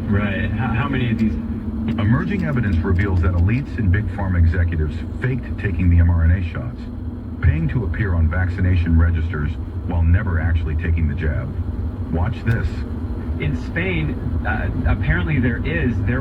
Right. How many of these? Emerging evidence reveals that elites and big pharma executives faked taking the mRNA shots, paying to appear on vaccination registers while never actually taking the jab. Watch this. In Spain, apparently there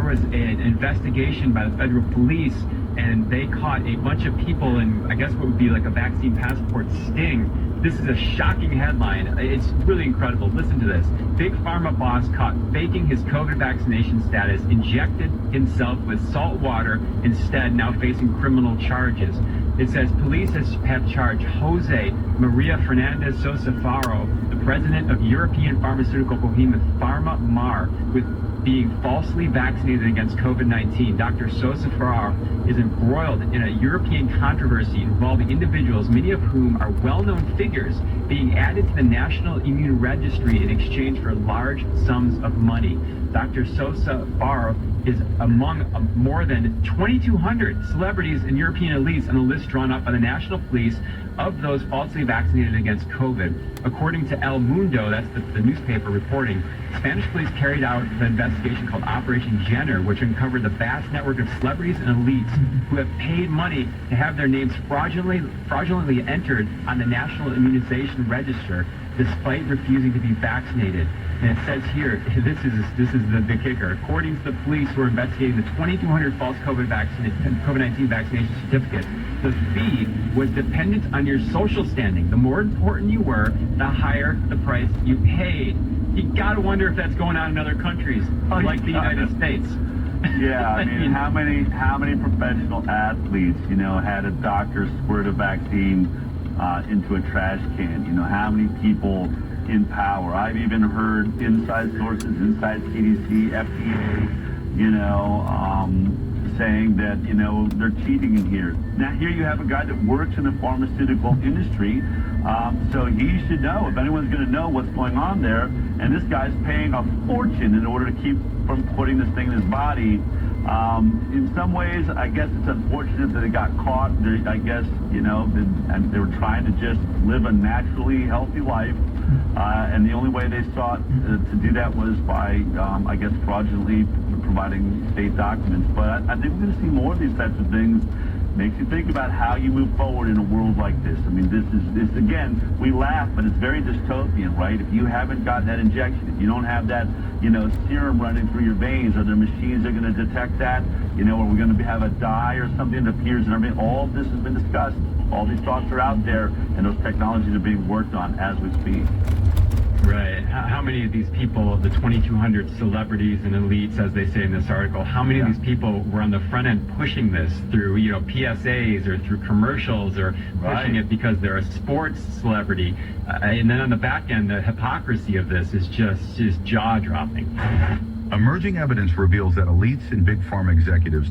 was an investigation by the federal police, and they caught a bunch of people in, I guess, what would be like a vaccine passport sting. This is a shocking headline. It's really incredible. Listen to this. Big Pharma boss caught faking his COVID vaccination status, injected himself with salt water, instead now facing criminal charges. It says police have charged Jose Maria Fernandez Sosa Faro, the president of European pharmaceutical behemoth Pharma Mar, with being falsely vaccinated against COVID-19. Dr. Sosa Faro is embroiled in a European controversy involving individuals, many of whom are well-known figures, being added to the National Immune Registry in exchange for large sums of money. Dr. Sosa Faro is among more than 2,200 celebrities and European elites on a list drawn up by the National Police of those falsely vaccinated against COVID. According to El Mundo, that's the newspaper reporting, Spanish police carried out the investigation called Operation Jenner, which uncovered the vast network of celebrities and elites who have paid money to have their names fraudulently entered on the National Immunization Register, despite refusing to be vaccinated. And it says here, this is the kicker. According to the police who are investigating the 2,200 false COVID-19 vaccination certificates, the fee was dependent on your social standing. The more important you were, the higher the price you paid. You gotta wonder if that's going on in other countries, like the United States. Yeah, I mean, how many professional athletes, had a doctor squirt a vaccine into a trash can? How many people in power? I've even heard inside sources, inside CDC, FDA, saying that, they're cheating in here. Now, here you have a guy that works in the pharmaceutical industry, so he should know, if anyone's going to know what's going on there, and this guy's paying a fortune in order to keep from putting this thing in his body. In some ways, I guess it's unfortunate that it got caught. I guess, and they were trying to just live a naturally healthy life, and the only way they sought to do that was by, I guess, fraudulently providing state documents. But I think we're going to see more of these types of things. Makes you think about how you move forward in a world like this. I mean, this again, we laugh, but it's very dystopian, right? If you haven't got that injection, if you don't have that, serum running through your veins, are there machines that are going to detect that? Are we going to have a dye or something that appears in our vein? All of this has been discussed. All these thoughts are out there, and those technologies are being worked on as we speak. Right. How many of these people, the 2,200 celebrities and elites, as they say in this article, how many of these people were on the front end pushing this through, PSAs or through commercials or pushing it because they're a sports celebrity? And then on the back end, the hypocrisy of this is just jaw-dropping. Emerging evidence reveals that elites and big pharma executives